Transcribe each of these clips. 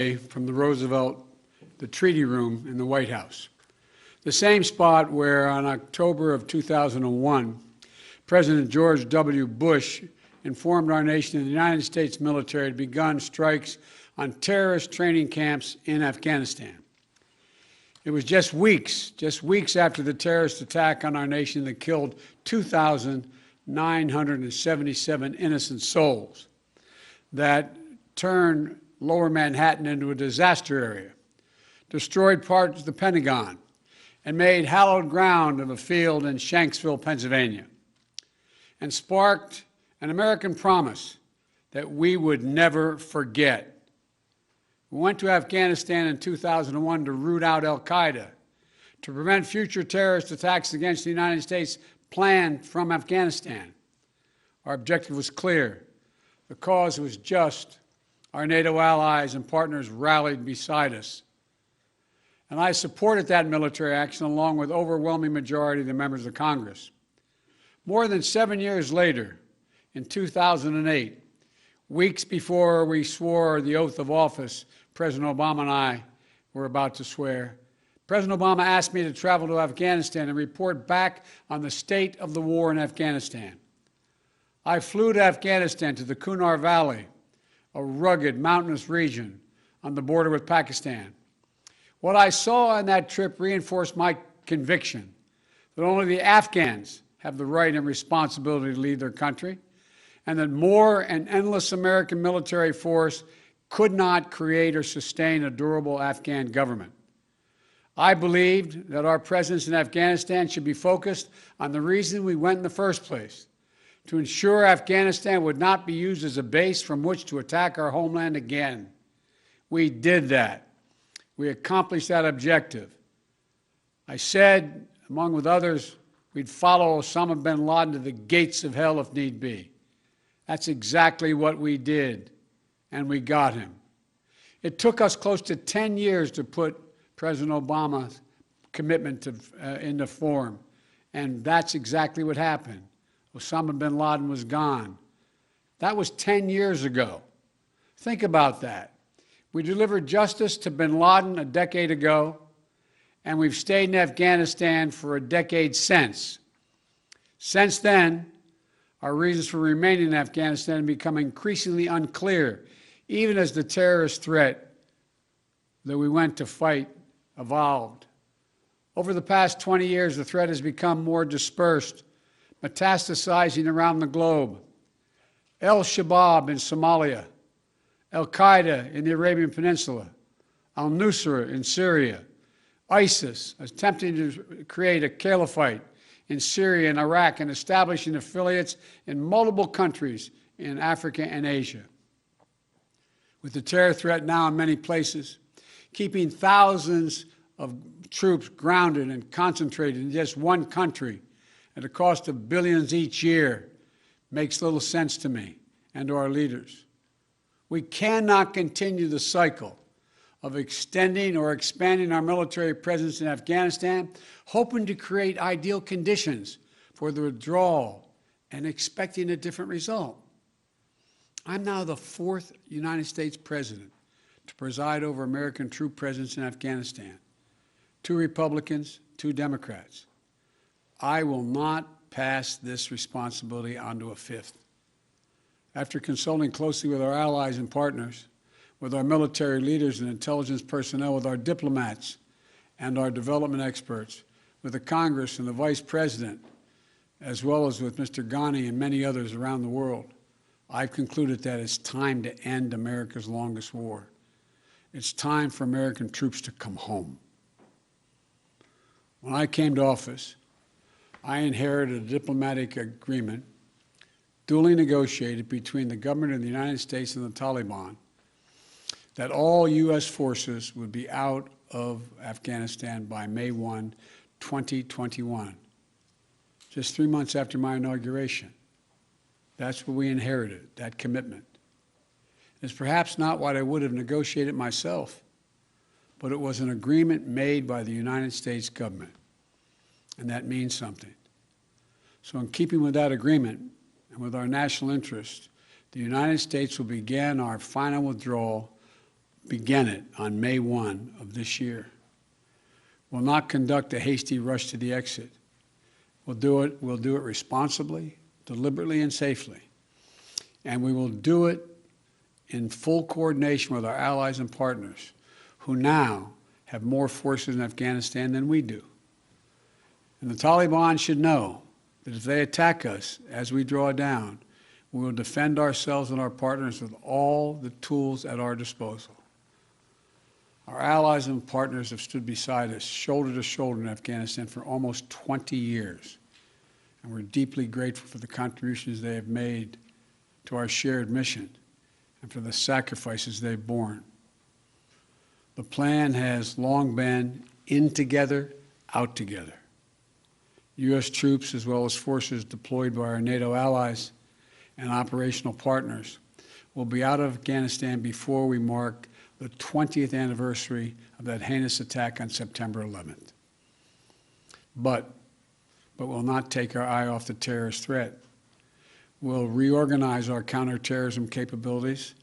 from the Roosevelt, the Treaty Room in the White House, the same spot where on October of 2001, President George W. Bush informed our nation that the United States military had begun strikes on terrorist training camps in Afghanistan. It was just weeks after the terrorist attack on our nation that killed 2,977 innocent souls, that turned Lower Manhattan into a disaster area, destroyed parts of the Pentagon, and made hallowed ground of a field in Shanksville, Pennsylvania, and sparked an American promise that we would never forget. We went to Afghanistan in 2001 to root out al-Qaeda, to prevent future terrorist attacks against the United States planned from Afghanistan. Our objective was clear. The cause was just. Our NATO allies and partners rallied beside us. And I supported that military action along with overwhelming majority of the members of Congress. More than 7 years later, in 2008, weeks before we swore the oath of office President Obama and I were about to swear, President Obama asked me to travel to Afghanistan and report back on the state of the war in Afghanistan. I flew to Afghanistan, to the Kunar Valley, a rugged mountainous region on the border with Pakistan. What I saw on that trip reinforced my conviction that only the Afghans have the right and responsibility to lead their country, and that more and endless American military force could not create or sustain a durable Afghan government. I believed that our presence in Afghanistan should be focused on the reason we went in the first place, to ensure Afghanistan would not be used as a base from which to attack our homeland again. We did that. We accomplished that objective. I said, among with others, we'd follow Osama bin Laden to the gates of hell if need be. That's exactly what we did, and we got him. It took us close to 10 years to put President Obama's commitment into form, and that's exactly what happened. Osama bin Laden was gone. That was 10 years ago. Think about that. We delivered justice to bin Laden a decade ago, and we've stayed in Afghanistan for a decade since. Since then, our reasons for remaining in Afghanistan have become increasingly unclear, even as the terrorist threat that we went to fight evolved. Over the past 20 years, the threat has become more dispersed, metastasizing around the globe. Al-Shabaab in Somalia, al-Qaeda in the Arabian Peninsula, al-Nusra in Syria, ISIS attempting to create a caliphate in Syria and Iraq and establishing affiliates in multiple countries in Africa and Asia. With the terror threat now in many places, keeping thousands of troops grounded and concentrated in just one country at a cost of billions each year makes little sense to me and to our leaders. We cannot continue the cycle of extending or expanding our military presence in Afghanistan, hoping to create ideal conditions for the withdrawal and expecting a different result. I'm now the 4th United States president to preside over American troop presence in Afghanistan. 2 Republicans, 2 Democrats. I will not pass this responsibility on to a 5th. After consulting closely with our allies and partners, with our military leaders and intelligence personnel, with our diplomats and our development experts, with the Congress and the Vice President, as well as with Mr. Ghani and many others around the world, I've concluded that it's time to end America's longest war. It's time for American troops to come home. When I came to office, I inherited a diplomatic agreement duly negotiated between the government of the United States and the Taliban that all U.S. forces would be out of Afghanistan by May 1, 2021, just 3 months after my inauguration. That's what we inherited, that commitment. It's perhaps not what I would have negotiated myself, but it was an agreement made by the United States government, and that means something. So in keeping with that agreement and with our national interest, the United States will begin our final withdrawal began it on May 1 of this year. We'll not conduct a hasty rush to the exit. We'll do it responsibly, deliberately, and safely. And we will do it in full coordination with our allies and partners, who now have more forces in Afghanistan than we do. And the Taliban should know that if they attack us as we draw down, we will defend ourselves and our partners with all the tools at our disposal. Our allies and partners have stood beside us, shoulder to shoulder in Afghanistan for almost 20 years, and we're deeply grateful for the contributions they have made to our shared mission and for the sacrifices they've borne. The plan has long been in together, out together. U.S. troops, as well as forces deployed by our NATO allies and operational partners, will be out of Afghanistan before we mark the 20th anniversary of that heinous attack on September 11th. But we'll not take our eye off the terrorist threat. We'll reorganize our counterterrorism capabilities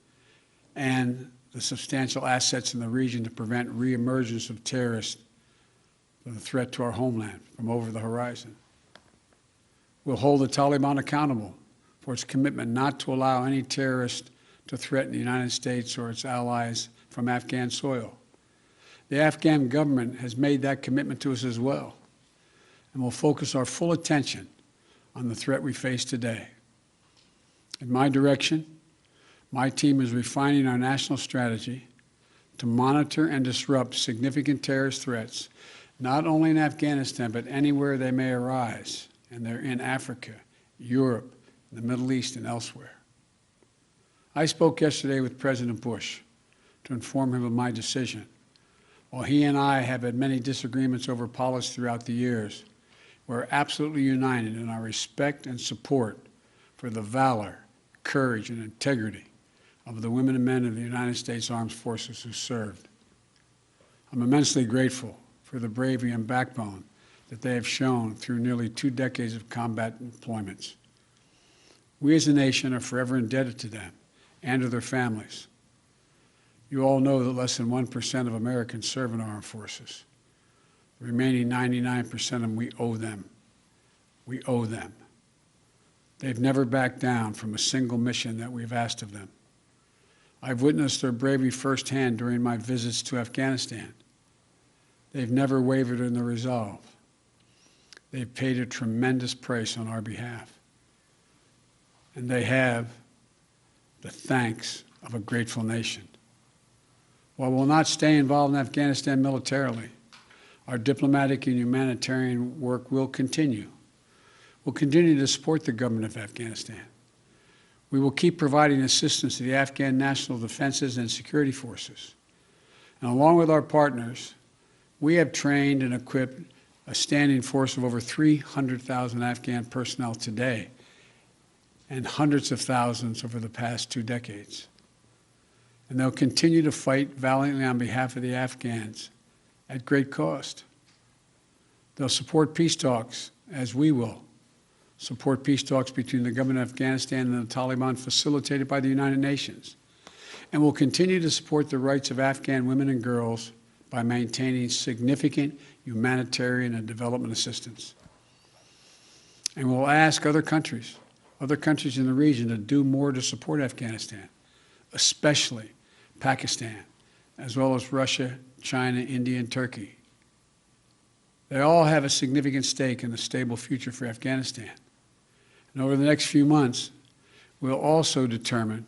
and the substantial assets in the region to prevent reemergence of terrorists and the threat to our homeland from over the horizon. We'll hold the Taliban accountable for its commitment not to allow any terrorist to threaten the United States or its allies from Afghan soil. The Afghan government has made that commitment to us as well, and we'll focus our full attention on the threat we face today. In my direction, my team is refining our national strategy to monitor and disrupt significant terrorist threats, not only in Afghanistan, but anywhere they may arise, and they're in Africa, Europe, the Middle East, and elsewhere. I spoke yesterday with President Bush to inform him of my decision. While he and I have had many disagreements over policy throughout the years, we're absolutely united in our respect and support for the valor, courage, and integrity of the women and men of the United States Armed Forces who served. I'm immensely grateful for the bravery and backbone that they have shown through nearly 2 decades of combat deployments. We as a nation are forever indebted to them and to their families. You all know that less than 1% of Americans serve in our armed forces. The remaining 99% of them, we owe them. We owe them. They've never backed down from a single mission that we've asked of them. I've witnessed their bravery firsthand during my visits to Afghanistan. They've never wavered in their resolve. They've paid a tremendous price on our behalf. And they have the thanks of a grateful nation. While we'll not stay involved in Afghanistan militarily, our diplomatic and humanitarian work will continue. We'll continue to support the government of Afghanistan. We will keep providing assistance to the Afghan national defenses and security forces. And along with our partners, we have trained and equipped a standing force of over 300,000 Afghan personnel today and hundreds of thousands over the past 2 decades. And they'll continue to fight valiantly on behalf of the Afghans at great cost. They'll support peace talks, as we will support peace talks between the government of Afghanistan and the Taliban facilitated by the United Nations. And we'll continue to support the rights of Afghan women and girls by maintaining significant humanitarian and development assistance. And we'll ask other countries in the region to do more to support Afghanistan, especially Pakistan, as well as Russia, China, India, and Turkey. They all have a significant stake in the stable future for Afghanistan. And over the next few months, we'll also determine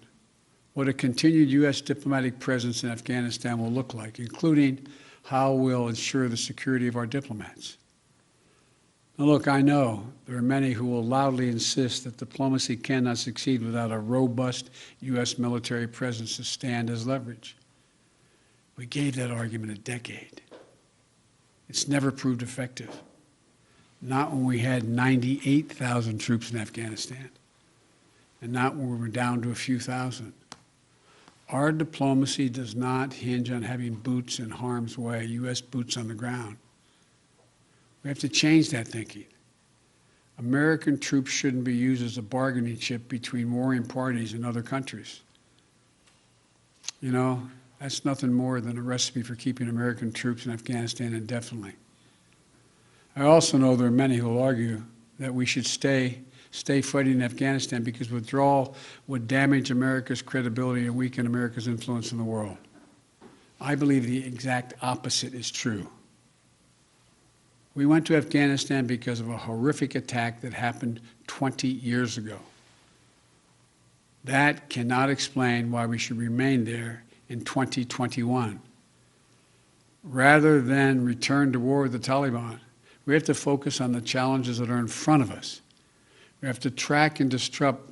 what a continued U.S. diplomatic presence in Afghanistan will look like, including how we'll ensure the security of our diplomats. Now look, I know there are many who will loudly insist that diplomacy cannot succeed without a robust U.S. military presence to stand as leverage. We gave that argument a decade. It's never proved effective. Not when we had 98,000 troops in Afghanistan, and not when we were down to a few thousand. Our diplomacy does not hinge on having boots in harm's way, U.S. boots on the ground. We have to change that thinking. American troops shouldn't be used as a bargaining chip between warring parties and other countries. You know, That's nothing more than a recipe for keeping American troops in Afghanistan indefinitely. I also know there are many who will argue that we should stay fighting in Afghanistan because withdrawal would damage America's credibility and weaken America's influence in the world. I believe the exact opposite is true. We went to Afghanistan because of a horrific attack that happened 20 years ago. That cannot explain why we should remain there in 2021. Rather than return to war with the Taliban, we have to focus on the challenges that are in front of us. We have to track and disrupt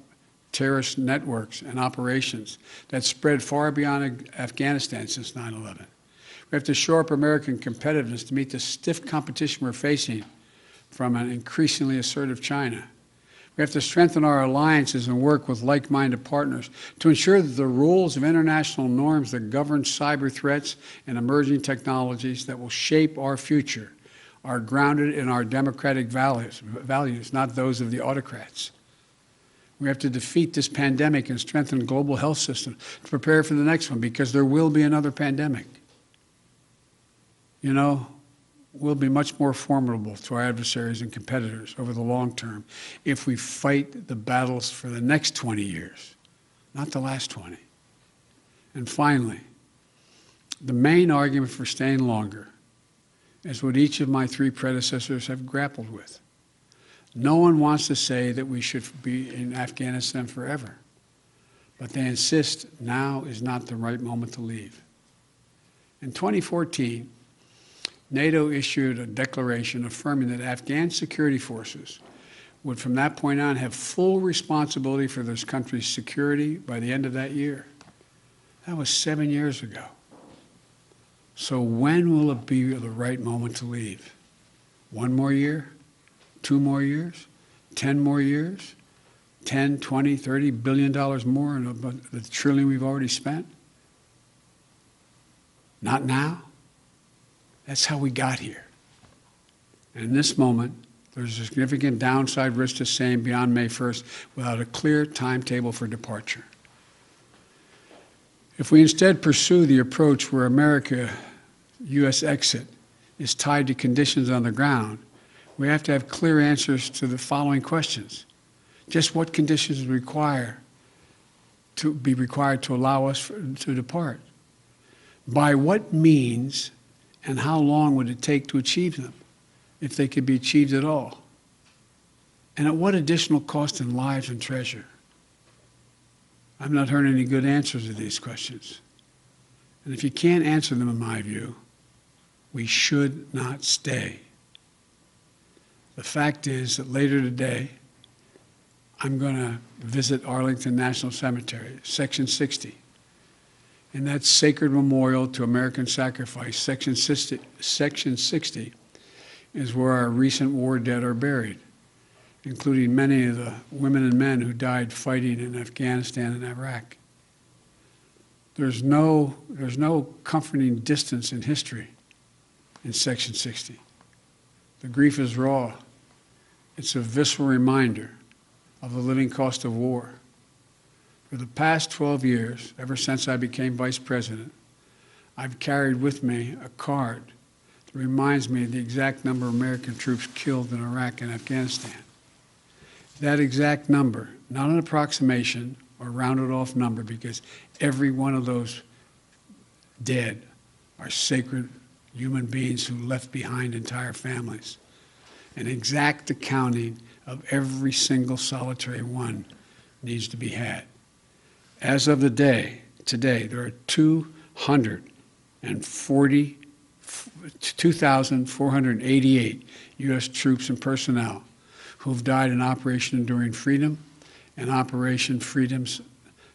terrorist networks and operations that spread far beyond Afghanistan since 9/11. We have to shore up American competitiveness to meet the stiff competition we're facing from an increasingly assertive China. We have to strengthen our alliances and work with like-minded partners to ensure that the rules of international norms that govern cyber threats and emerging technologies that will shape our future are grounded in our democratic values, not those of the autocrats. We have to defeat this pandemic and strengthen the global health system to prepare for the next one, because there will be another pandemic. You know, we'll be much more formidable to our adversaries and competitors over the long term if we fight the battles for the next 20 years, not the last 20. And finally, the main argument for staying longer is what each of my three predecessors have grappled with. No one wants to say that we should be in Afghanistan forever, but they insist now is not the right moment to leave. In 2014, NATO issued a declaration affirming that Afghan security forces would from that point on have full responsibility for this country's security by the end of that year. That was 7 years ago. So when will it be the right moment to leave? 1 more year? 2 more years? 10 more years? 10, 20, $30 billion more than the trillion we've already spent? Not now. That's how we got here. And in this moment, there's a significant downside risk to staying beyond May 1st without a clear timetable for departure. If we instead pursue the approach where U.S. exit is tied to conditions on the ground, we have to have clear answers to the following questions. Just what conditions be required to allow us to depart? By what means and how long would it take to achieve them, if they could be achieved at all? And at what additional cost in lives and treasure? I've not heard any good answers to these questions. And if you can't answer them, in my view, we should not stay. The fact is that later today, I'm going to visit Arlington National Cemetery, Section 60. In that sacred memorial to American sacrifice, Section 60 is where our recent war dead are buried, including many of the women and men who died fighting in Afghanistan and Iraq. There's no comforting distance in history in Section 60. The grief is raw. It's a visceral reminder of the living cost of war. For the past 12 years, ever since I became vice president, I've carried with me a card that reminds me of the exact number of American troops killed in Iraq and Afghanistan. That exact number, not an approximation or rounded off number, because every one of those dead are sacred human beings who left behind entire families. An exact accounting of every single solitary one needs to be had. As of today, there are 2,488 U.S. troops and personnel who've died in Operation Enduring Freedom and Operation Freedom's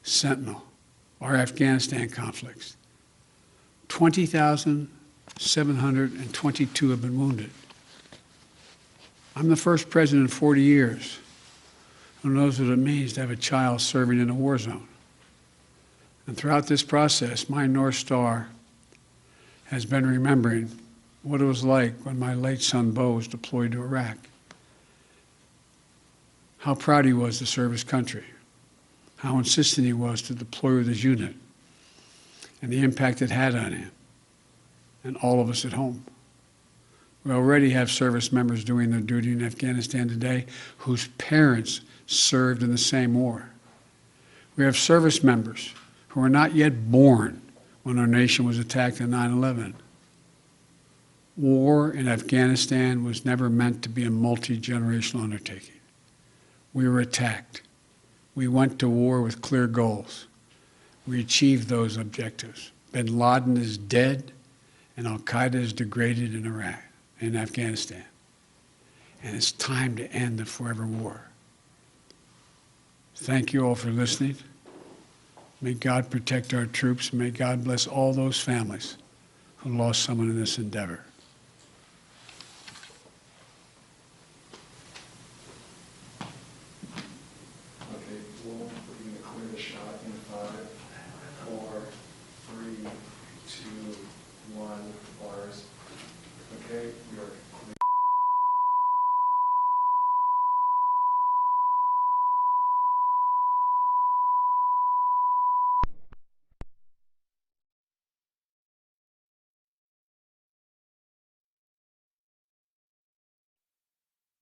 Sentinel, our Afghanistan conflicts. 20,722 have been wounded. I'm the first president in 40 years who knows what it means to have a child serving in a war zone. And throughout this process, my North Star has been remembering what it was like when my late son, Bo, was deployed to Iraq. How proud he was to serve his country. How insistent he was to deploy with his unit. and the impact it had on him and all of us at home. We already have service members doing their duty in Afghanistan today whose parents served in the same war. We have service members who were not yet born when our nation was attacked on 9/11. War in Afghanistan was never meant to be a multi-generational undertaking. We were attacked. We went to war with clear goals. We achieved those objectives. Bin Laden is dead, and al-Qaeda is degraded in Iraq, in Afghanistan. And it's time to end the forever war. Thank you all for listening. May God protect our troops. May God bless all those families who lost someone in this endeavor.